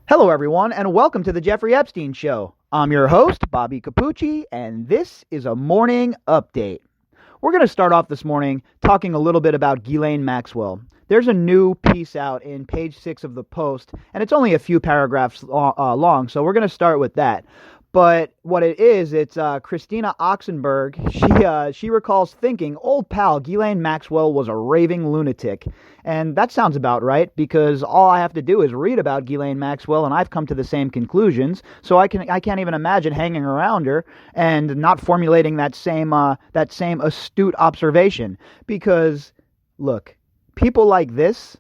Hello, everyone, and welcome to the Jeffrey Epstein Show. I'm your host, Bobbycapucci, and this is a morning update. We're going to start off this morning talking a little bit about Ghislaine Maxwell. There's a new piece out in page 6 of the Post, and it's only a few paragraphs long, so we're going to start with that. But what it is, it's Christina Oxenberg. She recalls thinking old pal Ghislaine Maxwell was a raving lunatic. And that sounds about right, because all I have to do is read about Ghislaine Maxwell, and I've come to the same conclusions. So I can't even imagine hanging around her and not formulating that same astute observation. Because, look, people like this,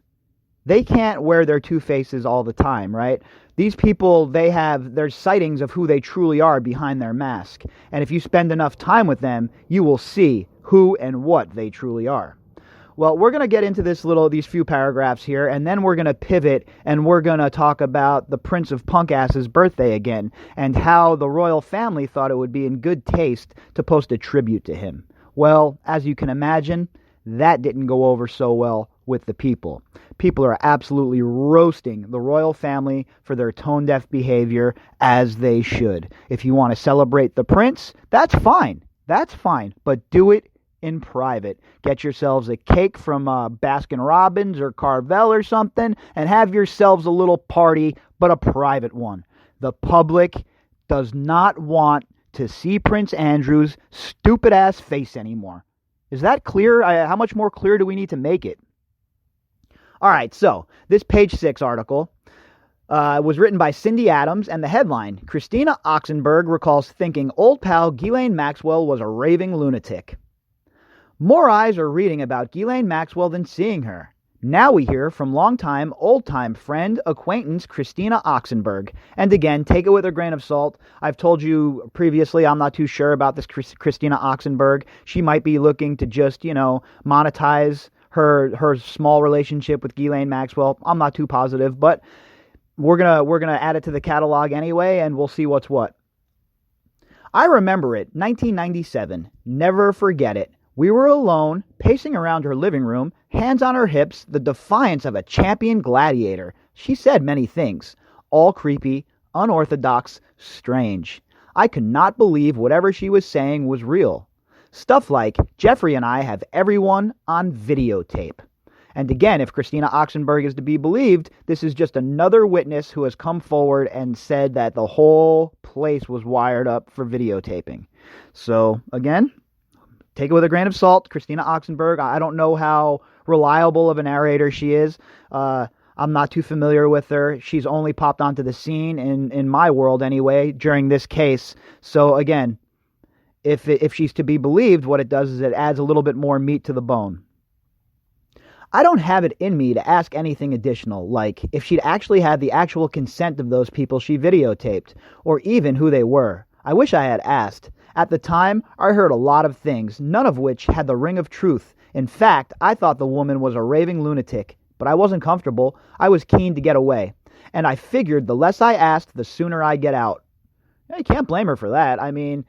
they can't wear their two faces all the time, right? These people, there's sightings of who they truly are behind their mask. And if you spend enough time with them, you will see who and what they truly are. Well, we're going to get into these few paragraphs here, and then we're going to pivot, and we're going to talk about the Prince of Punk-Ass's birthday again, and how the royal family thought it would be in good taste to post a tribute to him. Well, as you can imagine, that didn't go over so well with the people. People are absolutely roasting the royal family for their tone-deaf behavior, as they should. If you want to celebrate the prince, that's fine. That's fine. But do it in private. Get yourselves a cake from Baskin Robbins or Carvel or something, and have yourselves a little party, but a private one. The public does not want to see Prince Andrew's stupid-ass face anymore. Is that clear? How much more clear do we need to make it? All right, so this page 6 article was written by Cindy Adams, and the headline, Christina Oxenberg recalls thinking old pal Ghislaine Maxwell was a raving lunatic. More eyes are reading about Ghislaine Maxwell than seeing her. Now we hear from longtime, old-time friend, acquaintance Christina Oxenberg. And again, take it with a grain of salt. I've told you previously I'm not too sure about this Christina Oxenberg. She might be looking to just, monetize her small relationship with Ghislaine Maxwell. I'm not too positive, but we're gonna add it to the catalog anyway, and we'll see what's what. I remember it, 1997. Never forget it. We were alone, pacing around her living room, hands on her hips, the defiance of a champion gladiator. She said many things, all creepy, unorthodox, strange. I could not believe whatever she was saying was real. Stuff like, Jeffrey and I have everyone on videotape. And again, if Christina Oxenberg is to be believed, this is just another witness who has come forward and said that the whole place was wired up for videotaping. So, again, take it with a grain of salt. Christina Oxenberg, I don't know how reliable of a narrator she is. I'm not too familiar with her. She's only popped onto the scene, in my world anyway, during this case. So, again, if she's to be believed, what it does is it adds a little bit more meat to the bone. I don't have it in me to ask anything additional, like if she'd actually had the actual consent of those people she videotaped, or even who they were. I wish I had asked. At the time, I heard a lot of things, none of which had the ring of truth. In fact, I thought the woman was a raving lunatic, but I wasn't comfortable. I was keen to get away, and I figured the less I asked, the sooner I get out. I can't blame her for that. I mean,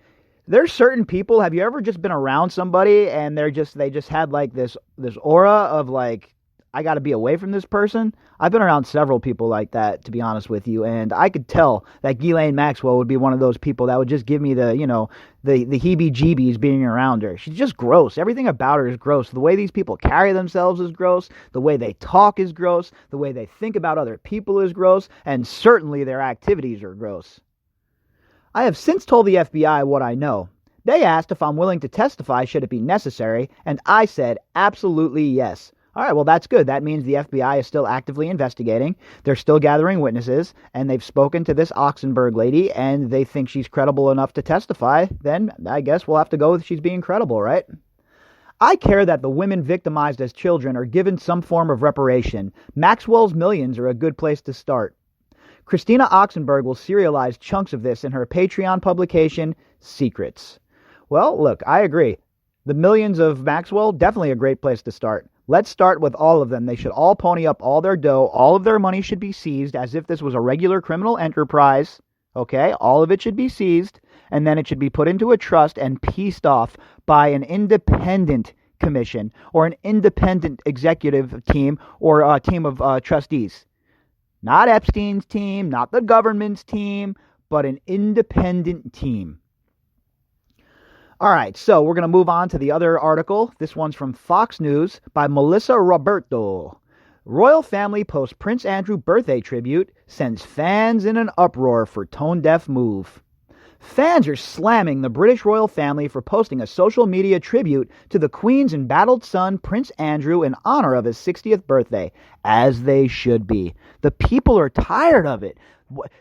there's certain people, have you ever just been around somebody and they just had like this aura of like, I got to be away from this person? I've been around several people like that, to be honest with you, and I could tell that Ghislaine Maxwell would be one of those people that would just give me the heebie-jeebies being around her. She's just gross. Everything about her is gross. The way these people carry themselves is gross. The way they talk is gross. The way they think about other people is gross. And certainly their activities are gross. I have since told the FBI what I know. They asked if I'm willing to testify should it be necessary, and I said absolutely yes. All right, well, that's good. That means the FBI is still actively investigating. They're still gathering witnesses, and they've spoken to this Oxenberg lady, and they think she's credible enough to testify. Then I guess we'll have to go with she's being credible, right? I care that the women victimized as children are given some form of reparation. Maxwell's millions are a good place to start. Christina Oxenberg will serialize chunks of this in her Patreon publication, Secrets. Well, look, I agree. The millions of Maxwell, definitely a great place to start. Let's start with all of them. They should all pony up all their dough. All of their money should be seized as if this was a regular criminal enterprise. Okay? All of it should be seized, and then it should be put into a trust and pieced off by an independent commission or an independent executive team or a team of trustees. Not Epstein's team, not the government's team, but an independent team. All right, so we're going to move on to the other article. This one's from Fox News by Melissa Roberto. Royal family posts Prince Andrew birthday tribute, sends fans in an uproar for tone-deaf move. Fans are slamming the British royal family for posting a social media tribute to the Queen's embattled son, Prince Andrew, in honor of his 60th birthday, as they should be. The people are tired of it.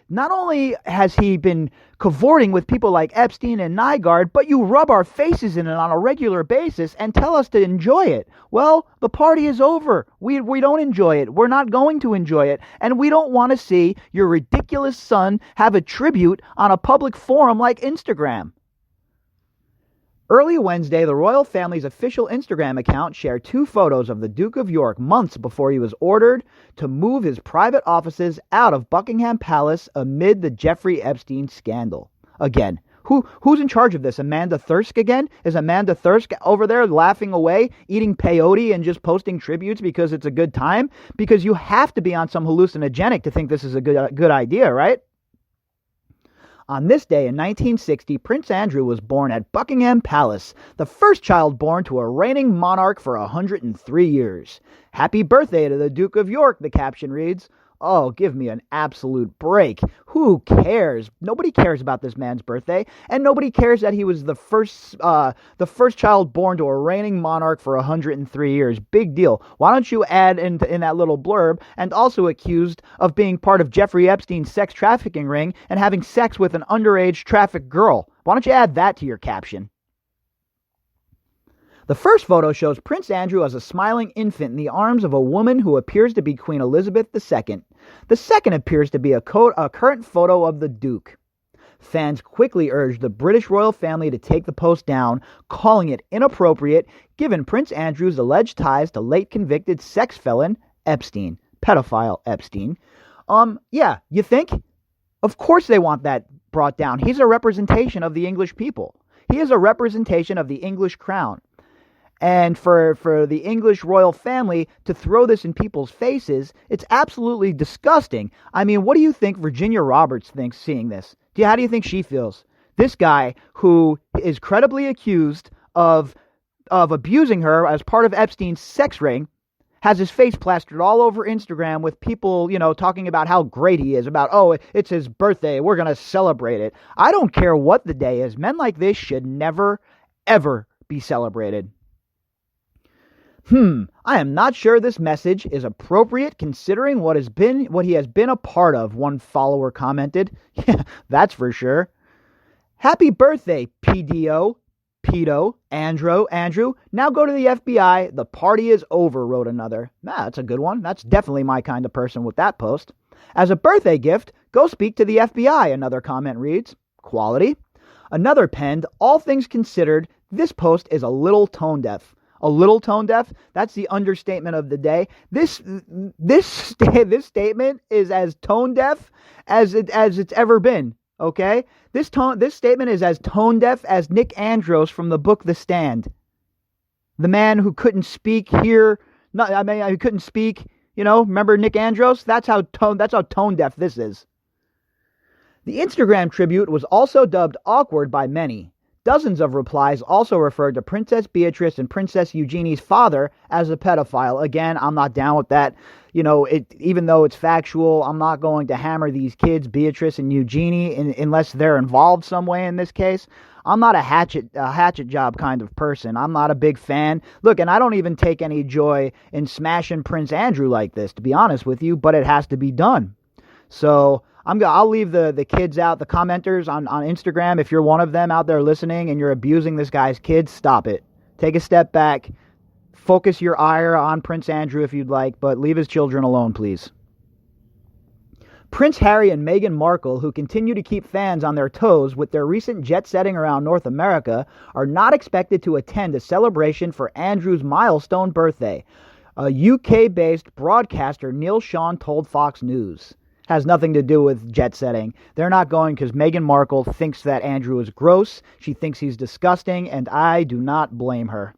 Not only has he been cavorting with people like Epstein and Nygaard, but you rub our faces in it on a regular basis and tell us to enjoy it. Well, the party is over. We don't enjoy it. We're not going to enjoy it. And we don't want to see your ridiculous son have a tribute on a public forum like Instagram. Early Wednesday, the royal family's official Instagram account shared 2 photos of the Duke of York months before he was ordered to move his private offices out of Buckingham Palace amid the Jeffrey Epstein scandal. Again, who's in charge of this? Amanda Thirsk again? Is Amanda Thirsk over there laughing away, eating peyote and just posting tributes because it's a good time? Because you have to be on some hallucinogenic to think this is a good idea, right? On this day in 1960, Prince Andrew was born at Buckingham Palace, the first child born to a reigning monarch for 103 years. Happy birthday to the Duke of York, the caption reads. Oh, give me an absolute break. Who cares? Nobody cares about this man's birthday, and nobody cares that he was the first child born to a reigning monarch for 103 years. Big deal. Why don't you add in that little blurb, and also accused of being part of Jeffrey Epstein's sex trafficking ring and having sex with an underage trafficked girl? Why don't you add that to your caption? The first photo shows Prince Andrew as a smiling infant in the arms of a woman who appears to be Queen Elizabeth II. The second appears to be a current photo of the Duke. Fans quickly urged the British royal family to take the post down, calling it inappropriate given Prince Andrew's alleged ties to late convicted sex felon Epstein, pedophile Epstein. Yeah, you think? Of course they want that brought down. He's a representation of the English people. He is a representation of the English crown. And for the English royal family to throw this in people's faces, it's absolutely disgusting. I mean, what do you think Virginia Roberts thinks seeing this? How do you think she feels? This guy who is credibly accused of abusing her as part of Epstein's sex ring has his face plastered all over Instagram with people, talking about how great he is, about, oh, it's his birthday, we're going to celebrate it. I don't care what the day is. Men like this should never, ever be celebrated. I am not sure this message is appropriate considering what he has been a part of, one follower commented. Yeah, that's for sure. Happy birthday, PDO, Pedo, Andrew. Now go to the FBI. The party is over, wrote another. That's a good one. That's definitely my kind of person with that post. As a birthday gift, go speak to the FBI, another comment reads. Quality. Another penned, all things considered, this post is a little tone deaf. A little tone deaf? That's the understatement of the day. This statement is as tone deaf as it's ever been. Okay? This statement is as tone deaf as Nick Andros from the book The Stand. The man who couldn't speak here. He couldn't speak. Remember Nick Andros? That's how tone deaf this is. The Instagram tribute was also dubbed awkward by many. Dozens of replies also referred to Princess Beatrice and Princess Eugenie's father as a pedophile. Again, I'm not down with that. Even though it's factual, I'm not going to hammer these kids, Beatrice and Eugenie, unless they're involved some way in this case. I'm not a hatchet job kind of person. I'm not a big fan. Look, and I don't even take any joy in smashing Prince Andrew like this, to be honest with you, but it has to be done. So I'll leave the kids out, the commenters on Instagram. If you're one of them out there listening and you're abusing this guy's kids, stop it. Take a step back. Focus your ire on Prince Andrew if you'd like, but leave his children alone, please. Prince Harry and Meghan Markle, who continue to keep fans on their toes with their recent jet-setting around North America, are not expected to attend a celebration for Andrew's milestone birthday. A UK-based broadcaster, Neil Sean, told Fox News. Has nothing to do with jet setting. They're not going because Meghan Markle thinks that Andrew is gross. She thinks he's disgusting, and I do not blame her.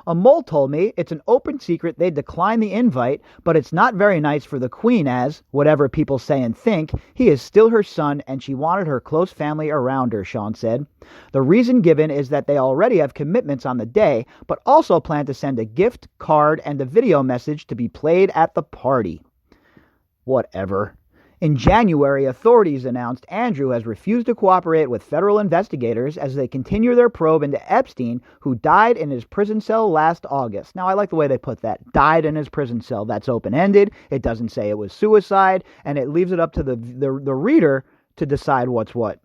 A mole told me it's an open secret they declined the invite, but it's not very nice for the Queen as, whatever people say and think, he is still her son and she wanted her close family around her, Sean said. The reason given is that they already have commitments on the day, but also plan to send a gift, card, and a video message to be played at the party. Whatever. In January, authorities announced Andrew has refused to cooperate with federal investigators as they continue their probe into Epstein, who died in his prison cell last August. Now, I like the way they put that. Died in his prison cell. That's open-ended. It doesn't say it was suicide, and it leaves it up to the reader to decide what's what.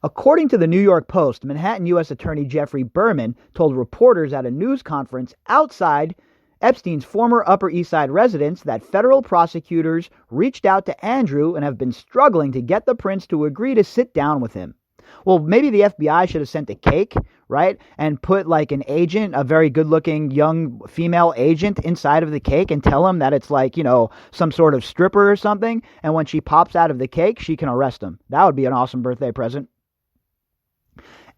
According to the New York Post, Manhattan U.S. Attorney Jeffrey Berman told reporters at a news conference outside Epstein's former Upper East Side residence that federal prosecutors reached out to Andrew and have been struggling to get the prince to agree to sit down with him. Well, maybe the FBI should have sent a cake, right? And put like an agent, a very good-looking young female agent inside of the cake and tell him that it's like, some sort of stripper or something. And when she pops out of the cake, she can arrest him. That would be an awesome birthday present.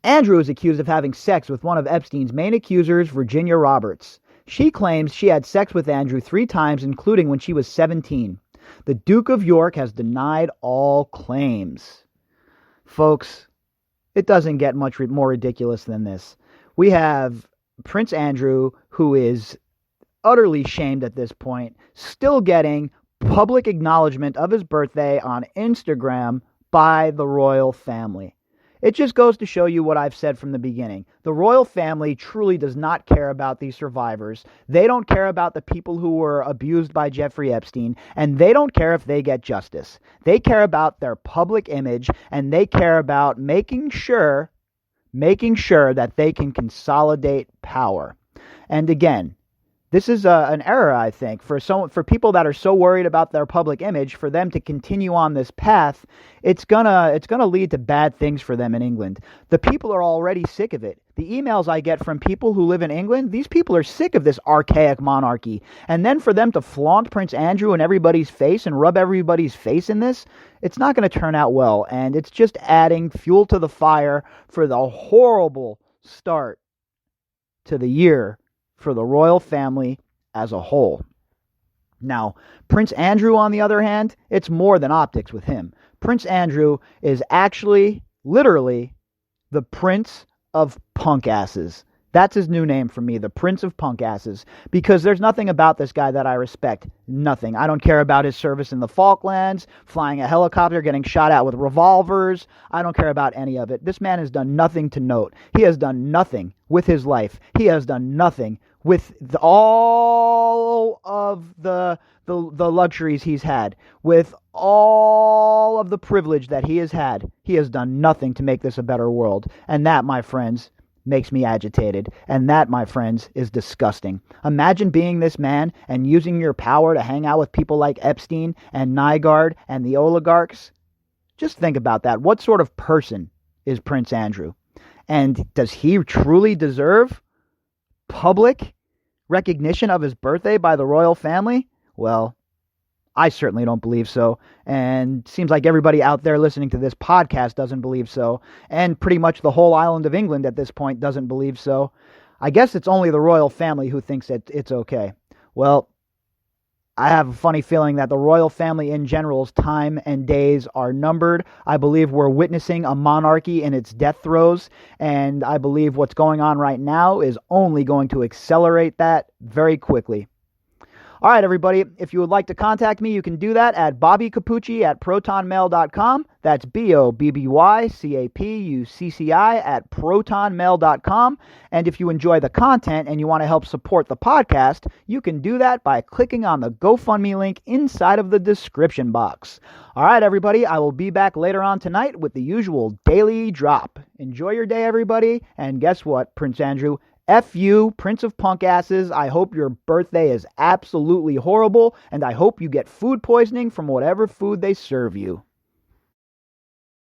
Andrew is accused of having sex with one of Epstein's main accusers, Virginia Roberts. She claims she had sex with Andrew 3 times, including when she was 17. The Duke of York has denied all claims. Folks, it doesn't get much more ridiculous than this. We have Prince Andrew, who is utterly shamed at this point, still getting public acknowledgement of his birthday on Instagram by the royal family. It just goes to show you what I've said from the beginning. The royal family truly does not care about these survivors. They don't care about the people who were abused by Jeffrey Epstein, and they don't care if they get justice. They care about their public image, and they care about making sure that they can consolidate power. And again, this is an error, I think, for people that are so worried about their public image. For them to continue on this path, it's gonna lead to bad things for them in England. The people are already sick of it. The emails I get from people who live in England, these people are sick of this archaic monarchy. And then for them to flaunt Prince Andrew in everybody's face and rub everybody's face in this, it's not going to turn out well. And it's just adding fuel to the fire for the horrible start to the year for the royal family as a whole. Now, Prince Andrew, on the other hand, it's more than optics with him. Prince Andrew is actually, literally, the Prince of Punk Asses. That's his new name for me, the Prince of Punk Asses, because there's nothing about this guy that I respect. Nothing. I don't care about his service in the Falklands, flying a helicopter, getting shot at with revolvers. I don't care about any of it. This man has done nothing to note. He has done nothing with his life. He has done nothing with all of the luxuries he's had, with all of the privilege that he has had. He has done nothing to make this a better world. And that, my friends, makes me agitated. And that, my friends, is disgusting. Imagine being this man and using your power to hang out with people like Epstein and Nygaard and the oligarchs. Just think about that. What sort of person is Prince Andrew? And does he truly deserve public recognition of his birthday by the royal family? Well, I certainly don't believe so, and seems like everybody out there listening to this podcast doesn't believe so, and pretty much the whole island of England at this point doesn't believe so. I guess it's only the royal family who thinks that it's okay. Well, I have a funny feeling that the royal family in general's time and days are numbered. I believe we're witnessing a monarchy in its death throes, and I believe what's going on right now is only going to accelerate that very quickly. All right, everybody, if you would like to contact me, you can do that at bobbycapucci@protonmail.com. That's BOBBYCAPUCCI@protonmail.com. And if you enjoy the content and you want to help support the podcast, you can do that by clicking on the GoFundMe link inside of the description box. All right, everybody, I will be back later on tonight with the usual daily drop. Enjoy your day, everybody, and guess what, Prince Andrew? F you, Prince of Punk Asses. I hope your birthday is absolutely horrible, and I hope you get food poisoning from whatever food they serve you.